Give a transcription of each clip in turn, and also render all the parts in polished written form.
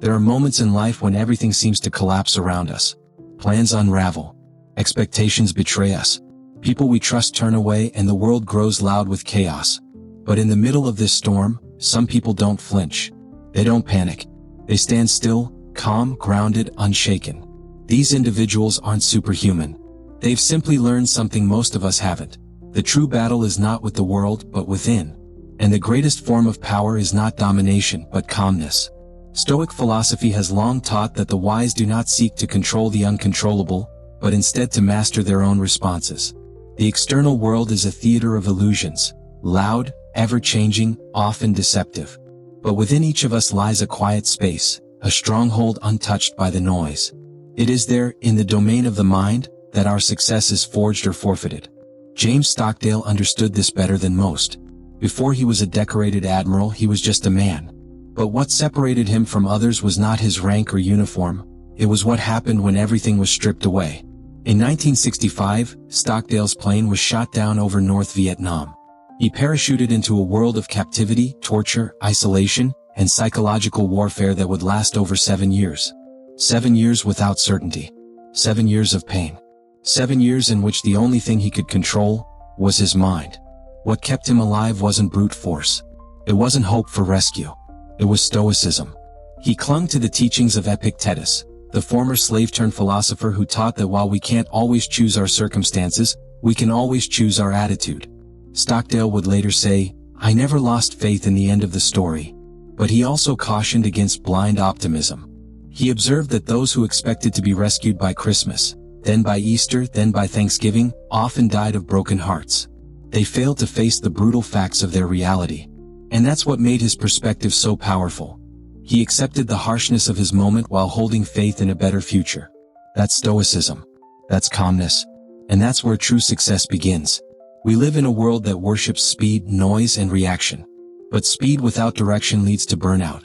There are moments in life when everything seems to collapse around us. Plans unravel. Expectations betray us. People we trust turn away and the world grows loud with chaos. But in the middle of this storm, some people don't flinch. They don't panic. They stand still, calm, grounded, unshaken. These individuals aren't superhuman. They've simply learned something most of us haven't. The true battle is not with the world, but within. And the greatest form of power is not domination, but calmness. Stoic philosophy has long taught that the wise do not seek to control the uncontrollable, but instead to master their own responses. The external world is a theater of illusions, loud, ever-changing, often deceptive. But within each of us lies a quiet space, a stronghold untouched by the noise. It is there, in the domain of the mind, that our success is forged or forfeited. James Stockdale understood this better than most. Before he was a decorated admiral, he was just a man. But what separated him from others was not his rank or uniform, it was what happened when everything was stripped away. In 1965, Stockdale's plane was shot down over North Vietnam. He parachuted into a world of captivity, torture, isolation, and psychological warfare that would last over 7 years. 7 years without certainty. 7 years of pain. 7 years in which the only thing he could control was his mind. What kept him alive wasn't brute force. It wasn't hope for rescue. It was stoicism. He clung to the teachings of Epictetus, the former slave-turned-philosopher who taught that while we can't always choose our circumstances, we can always choose our attitude. Stockdale would later say, "I never lost faith in the end of the story." But he also cautioned against blind optimism. He observed that those who expected to be rescued by Christmas, then by Easter, then by Thanksgiving, often died of broken hearts. They failed to face the brutal facts of their reality. And that's what made his perspective so powerful. He accepted the harshness of his moment while holding faith in a better future. That's stoicism. That's calmness. And that's where true success begins. We live in a world that worships speed, noise, and reaction. But speed without direction leads to burnout.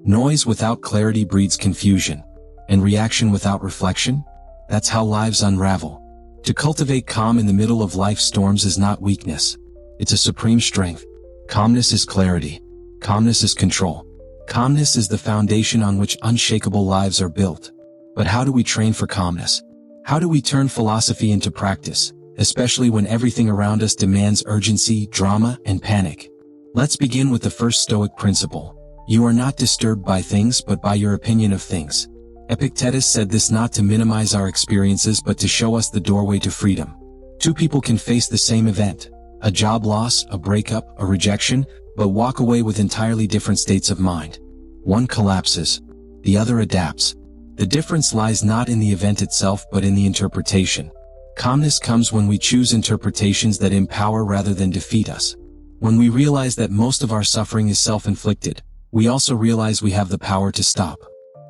Noise without clarity breeds confusion. And reaction without reflection? That's how lives unravel. To cultivate calm in the middle of life's storms is not weakness. It's a supreme strength. Calmness is clarity. Calmness is control. Calmness is the foundation on which unshakable lives are built. But how do we train for calmness? How do we turn philosophy into practice, especially when everything around us demands urgency, drama, and panic? Let's begin with the first Stoic principle. You are not disturbed by things but by your opinion of things. Epictetus said this not to minimize our experiences but to show us the doorway to freedom. Two people can face the same event, a job loss, a breakup, a rejection, but walk away with entirely different states of mind. One collapses, the other adapts. The difference lies not in the event itself but in the interpretation. Calmness comes when we choose interpretations that empower rather than defeat us. When we realize that most of our suffering is self-inflicted, we also realize we have the power to stop.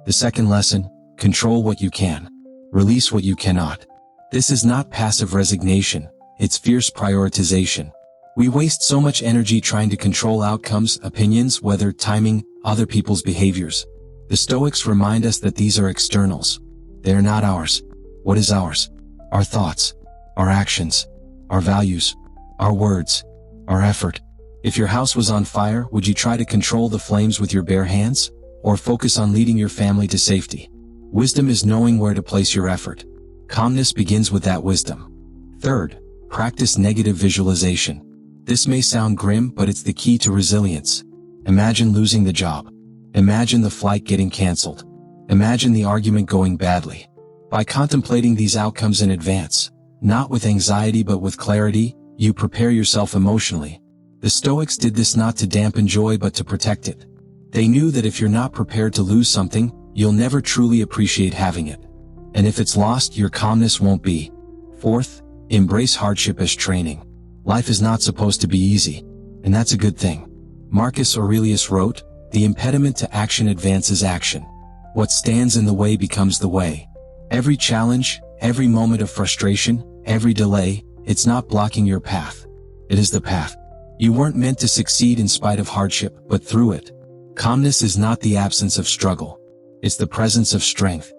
The second lesson, control what you can. Release what you cannot. This is not passive resignation, it's fierce prioritization. We waste so much energy trying to control outcomes, opinions, weather, timing, other people's behaviors. The Stoics remind us that these are externals. They are not ours. What is ours? Our thoughts, our actions, our values, our words, our effort. If your house was on fire, would you try to control the flames with your bare hands, or focus on leading your family to safety? Wisdom is knowing where to place your effort. Calmness begins with that wisdom. Third, practice negative visualization. This may sound grim, but it's the key to resilience. Imagine losing the job. Imagine the flight getting canceled. Imagine the argument going badly. By contemplating these outcomes in advance, not with anxiety but with clarity, you prepare yourself emotionally. The Stoics did this not to dampen joy but to protect it. They knew that if you're not prepared to lose something, you'll never truly appreciate having it. And if it's lost, your calmness won't be. Fourth, embrace hardship as training. Life is not supposed to be easy, and that's a good thing. Marcus Aurelius wrote, "The impediment to action advances action. What stands in the way becomes the way." Every challenge, every moment of frustration, every delay, it's not blocking your path. It is the path. You weren't meant to succeed in spite of hardship, but through it. Calmness is not the absence of struggle. It's the presence of strength.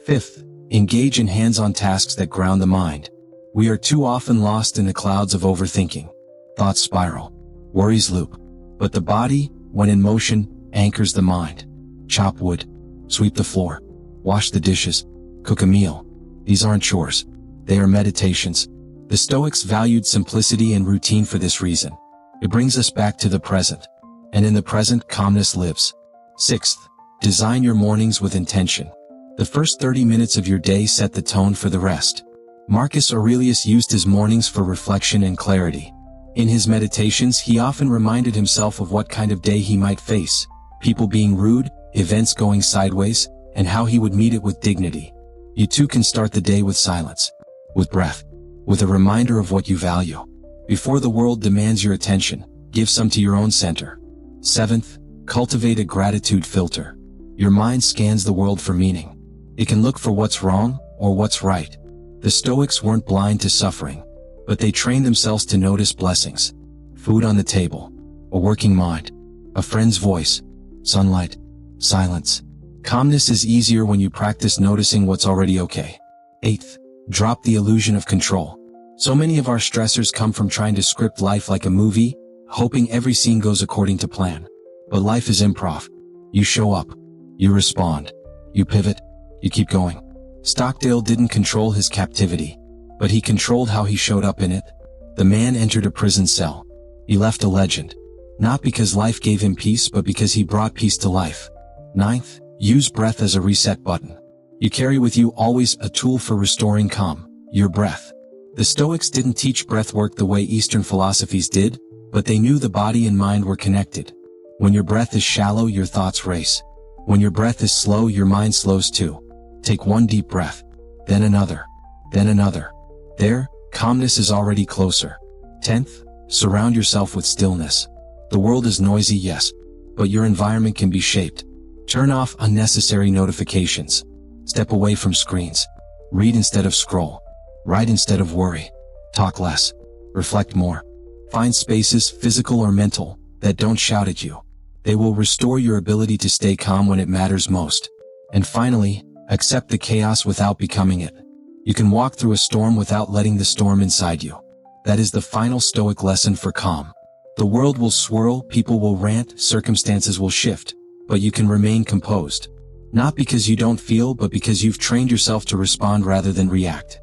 Fifth, engage in hands-on tasks that ground the mind. We are too often lost in the clouds of overthinking. Thoughts spiral. Worries loop. But the body, when in motion, anchors the mind. Chop wood. Sweep the floor. Wash the dishes. Cook a meal. These aren't chores. They are meditations. The Stoics valued simplicity and routine for this reason. It brings us back to the present. And in the present, calmness lives. Sixth, design your mornings with intention. The first 30 minutes of your day set the tone for the rest. Marcus Aurelius used his mornings for reflection and clarity. In his meditations, he often reminded himself of what kind of day he might face, people being rude, events going sideways, and how he would meet it with dignity. You too can start the day with silence, with breath, with a reminder of what you value. Before the world demands your attention, give some to your own center. Seventh, cultivate a gratitude filter. Your mind scans the world for meaning. It can look for what's wrong or what's right. The Stoics weren't blind to suffering, but they trained themselves to notice blessings. Food on the table, a working mind, a friend's voice, sunlight, silence. Calmness is easier when you practice noticing what's already okay. Eighth, drop the illusion of control. So many of our stressors come from trying to script life like a movie, hoping every scene goes according to plan. But life is improv. You show up. You respond. You pivot. You keep going. Stockdale didn't control his captivity, but he controlled how he showed up in it. The man entered a prison cell. He left a legend. Not because life gave him peace, but because he brought peace to life. Ninth, use breath as a reset button. You carry with you always a tool for restoring calm, your breath. The Stoics didn't teach breath work the way Eastern philosophies did, but they knew the body and mind were connected. When your breath is shallow, your thoughts race. When your breath is slow, your mind slows too. Take one deep breath, then another, then another. There, calmness is already closer. 10th, surround yourself with stillness. The world is noisy, yes, but your environment can be shaped. Turn off unnecessary notifications. Step away from screens. Read instead of scroll. Write instead of worry. Talk less. Reflect more. Find spaces, physical or mental, that don't shout at you. They will restore your ability to stay calm when it matters most. And finally, accept the chaos without becoming it. You can walk through a storm without letting the storm inside you. That is the final Stoic lesson for calm. The world will swirl, people will rant, circumstances will shift, but you can remain composed. Not because you don't feel, but because you've trained yourself to respond rather than react.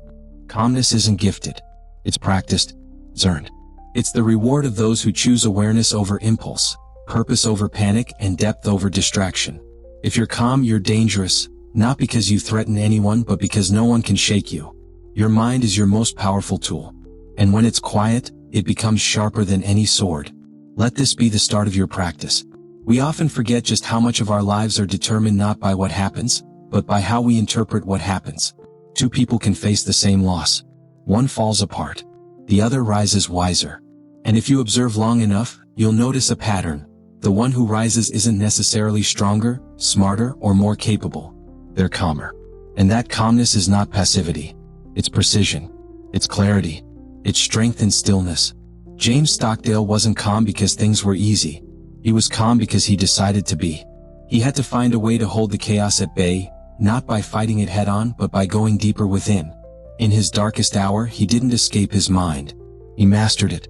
Calmness isn't gifted. It's practiced. It's earned. It's the reward of those who choose awareness over impulse, purpose over panic, and depth over distraction. If you're calm, you're dangerous, not because you threaten anyone, but because no one can shake you. Your mind is your most powerful tool. And when it's quiet, it becomes sharper than any sword. Let this be the start of your practice. We often forget just how much of our lives are determined not by what happens, but by how we interpret what happens. Two people can face the same loss. One falls apart. The other rises wiser. And if you observe long enough, you'll notice a pattern. The one who rises isn't necessarily stronger, smarter, or more capable. They're calmer. And that calmness is not passivity. It's precision. It's clarity. It's strength and stillness. James Stockdale wasn't calm because things were easy. He was calm because he decided to be. He had to find a way to hold the chaos at bay, not by fighting it head-on, but by going deeper within. In his darkest hour, he didn't escape his mind. He mastered it.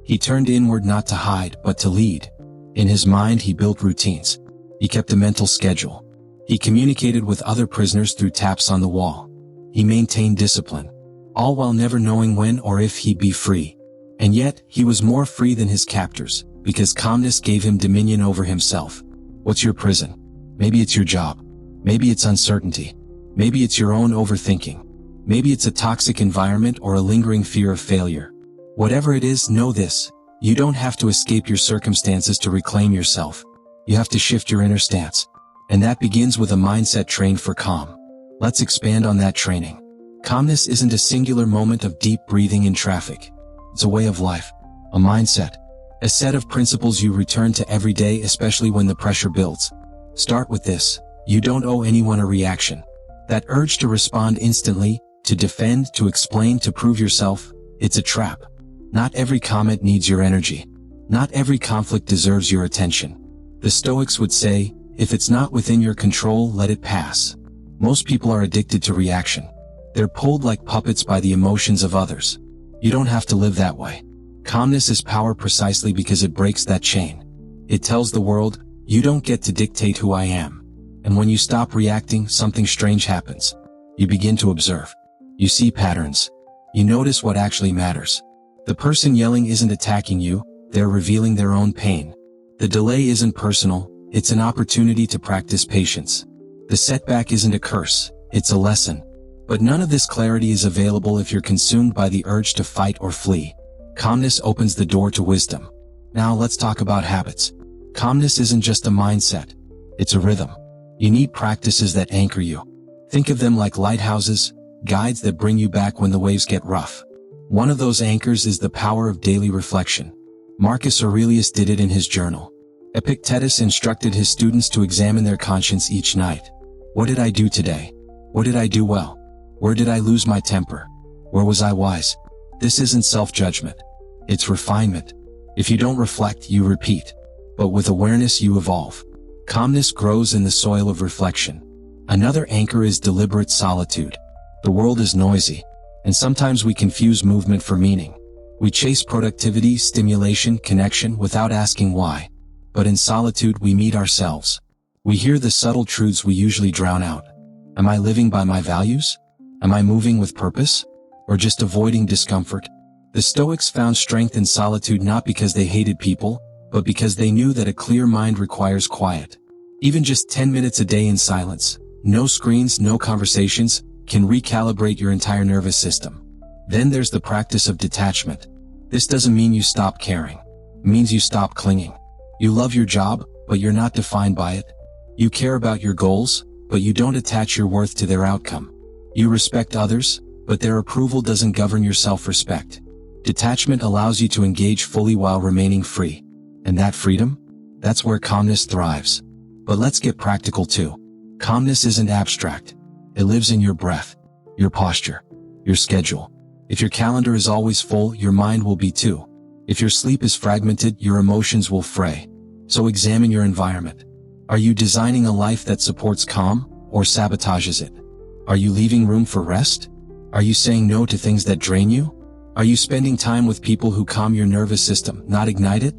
He turned inward not to hide, but to lead. In his mind, he built routines. He kept a mental schedule. He communicated with other prisoners through taps on the wall. He maintained discipline, all while never knowing when or if he'd be free. And yet, he was more free than his captors, because calmness gave him dominion over himself. What's your prison? Maybe it's your job. Maybe it's uncertainty. Maybe it's your own overthinking. Maybe it's a toxic environment or a lingering fear of failure. Whatever it is, know this. You don't have to escape your circumstances to reclaim yourself. You have to shift your inner stance. And that begins with a mindset trained for calm. Let's expand on that training. Calmness isn't a singular moment of deep breathing in traffic. It's a way of life, a mindset, a set of principles you return to every day, especially when the pressure builds. Start with this. You don't owe anyone a reaction. That urge to respond instantly, to defend, to explain, to prove yourself, it's a trap. Not every comment needs your energy. Not every conflict deserves your attention. The Stoics would say, if it's not within your control, let it pass. Most people are addicted to reaction. They're pulled like puppets by the emotions of others. You don't have to live that way. Calmness is power precisely because it breaks that chain. It tells the world, you don't get to dictate who I am. And when you stop reacting, something strange happens. You begin to observe. You see patterns. You notice what actually matters. The person yelling isn't attacking you, they're revealing their own pain. The delay isn't personal, it's an opportunity to practice patience. The setback isn't a curse, it's a lesson. But none of this clarity is available if you're consumed by the urge to fight or flee. Calmness opens the door to wisdom. Now let's talk about habits. Calmness isn't just a mindset, it's a rhythm. You need practices that anchor you. Think of them like lighthouses, guides that bring you back when the waves get rough. One of those anchors is the power of daily reflection. Marcus Aurelius did it in his journal. Epictetus instructed his students to examine their conscience each night. What did I do today? What did I do well? Where did I lose my temper? Where was I wise? This isn't self-judgment. It's refinement. If you don't reflect, you repeat. But with awareness, you evolve. Calmness grows in the soil of reflection. Another anchor is deliberate solitude. The world is noisy, and sometimes we confuse movement for meaning. We chase productivity, stimulation, connection without asking why. But in solitude, we meet ourselves. We hear the subtle truths we usually drown out. Am I living by my values? Am I moving with purpose? Or just avoiding discomfort? The Stoics found strength in solitude not because they hated people, but because they knew that a clear mind requires quiet. Even just 10 minutes a day in silence, no screens, no conversations, can recalibrate your entire nervous system. Then there's the practice of detachment. This doesn't mean you stop caring. It means you stop clinging. You love your job, but you're not defined by it. You care about your goals, but you don't attach your worth to their outcome. You respect others, but their approval doesn't govern your self-respect. Detachment allows you to engage fully while remaining free. And that freedom? That's where calmness thrives. But let's get practical too. Calmness isn't abstract. It lives in your breath, your posture, your schedule. If your calendar is always full, your mind will be too. If your sleep is fragmented, your emotions will fray. So examine your environment. Are you designing a life that supports calm, or sabotages it? Are you leaving room for rest? Are you saying no to things that drain you? Are you spending time with people who calm your nervous system, not ignite it?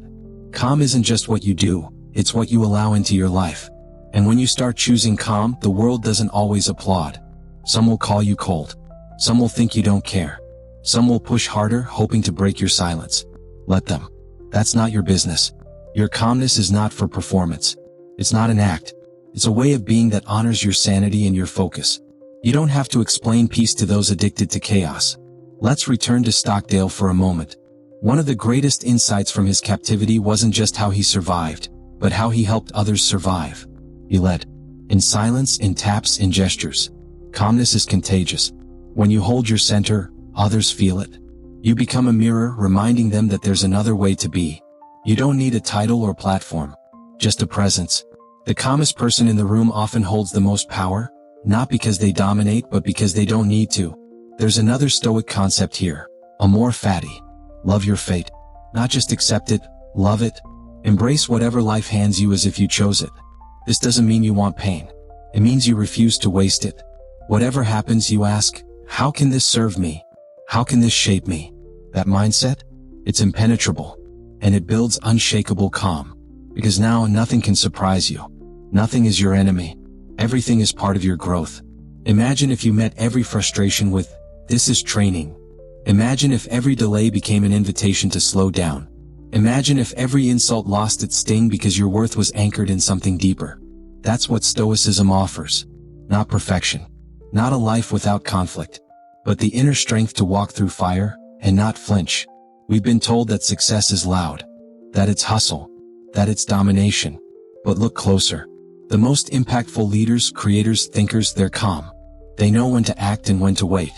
Calm isn't just what you do, it's what you allow into your life. And when you start choosing calm, the world doesn't always applaud. Some will call you cold. Some will think you don't care. Some will push harder, hoping to break your silence. Let them. That's not your business. Your calmness is not for performance. It's not an act. It's a way of being that honors your sanity and your focus. You don't have to explain peace to those addicted to chaos. Let's return to Stockdale for a moment. One of the greatest insights from his captivity wasn't just how he survived, but how he helped others survive. He led. In silence, in taps, in gestures. Calmness is contagious. When you hold your center, others feel it. You become a mirror, reminding them that there's another way to be. You don't need a title or platform. Just a presence. The calmest person in the room often holds the most power, not because they dominate but because they don't need to. There's another Stoic concept here. Amor fati. Love your fate. Not just accept it, love it. Embrace whatever life hands you as if you chose it. This doesn't mean you want pain. It means you refuse to waste it. Whatever happens, you ask, how can this serve me? How can this shape me? That mindset? It's impenetrable. And it builds unshakable calm. Because now nothing can surprise you. Nothing is your enemy. Everything is part of your growth. Imagine if you met every frustration with, "This is training." Imagine if every delay became an invitation to slow down. Imagine if every insult lost its sting because your worth was anchored in something deeper. That's what Stoicism offers. Not perfection. Not a life without conflict. But the inner strength to walk through fire, and not flinch. We've been told that success is loud. That it's hustle. That it's domination. But look closer. The most impactful leaders, creators, thinkers, they're calm. They know when to act and when to wait.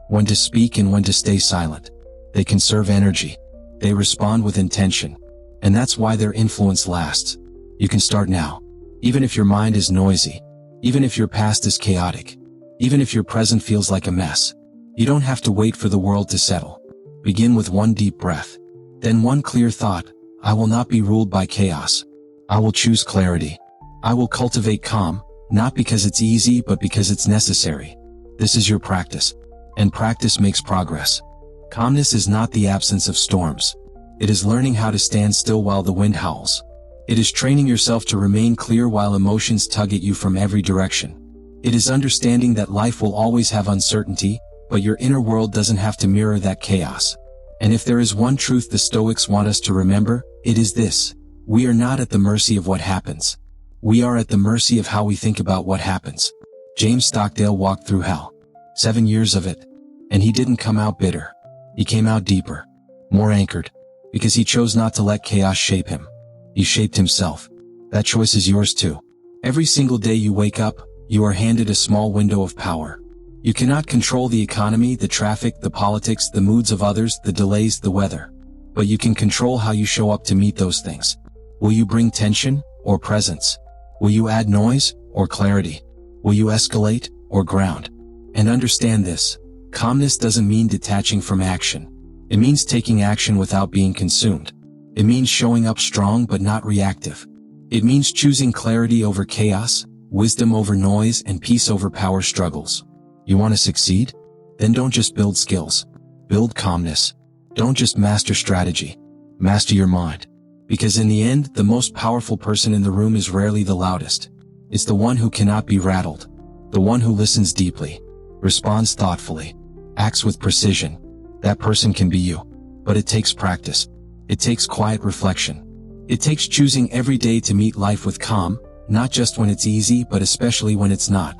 When to speak and when to stay silent. They conserve energy. They respond with intention. And that's why their influence lasts. You can start now. Even if your mind is noisy. Even if your past is chaotic. Even if your present feels like a mess. You don't have to wait for the world to settle. Begin with one deep breath. Then one clear thought. I will not be ruled by chaos. I will choose clarity. I will cultivate calm, not because it's easy but because it's necessary. This is your practice. And practice makes progress. Calmness is not the absence of storms. It is learning how to stand still while the wind howls. It is training yourself to remain clear while emotions tug at you from every direction. It is understanding that life will always have uncertainty, but your inner world doesn't have to mirror that chaos. And if there is one truth the Stoics want us to remember, it is this: we are not at the mercy of what happens. We are at the mercy of how we think about what happens. James Stockdale walked through hell. 7 years of it. And he didn't come out bitter. He came out deeper, more anchored, because he chose not to let chaos shape him. He shaped himself. That choice is yours too. Every single day you wake up, you are handed a small window of power. You cannot control the economy, the traffic, the politics, the moods of others, the delays, the weather. But you can control how you show up to meet those things. Will you bring tension or presence? Will you add noise or clarity? Will you escalate or ground? And understand this: calmness doesn't mean detaching from action. It means taking action without being consumed. It means showing up strong but not reactive. It means choosing clarity over chaos, wisdom over noise, and peace over power struggles. You want to succeed? Then don't just build skills. Build calmness. Don't just master strategy. Master your mind. Because in the end, the most powerful person in the room is rarely the loudest. It's the one who cannot be rattled. The one who listens deeply, responds thoughtfully, acts with precision. That person can be you. But it takes practice. It takes quiet reflection. It takes choosing every day to meet life with calm, not just when it's easy but especially when it's not.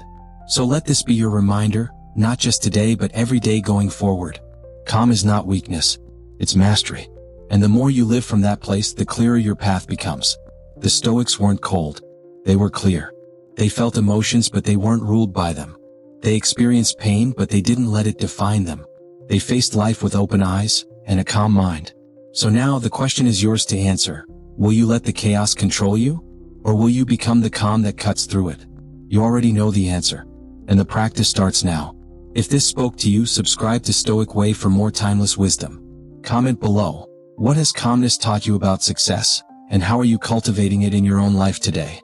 So let this be your reminder, not just today but every day going forward. Calm is not weakness. It's mastery. And the more you live from that place, the clearer your path becomes. The Stoics weren't cold. They were clear. They felt emotions but they weren't ruled by them. They experienced pain but they didn't let it define them. They faced life with open eyes and a calm mind. So now the question is yours to answer. Will you let the chaos control you? Or will you become the calm that cuts through it? You already know the answer. And the practice starts now. If this spoke to you, subscribe to Stoic Way for more timeless wisdom. Comment below. What has calmness taught you about success, and how are you cultivating it in your own life today?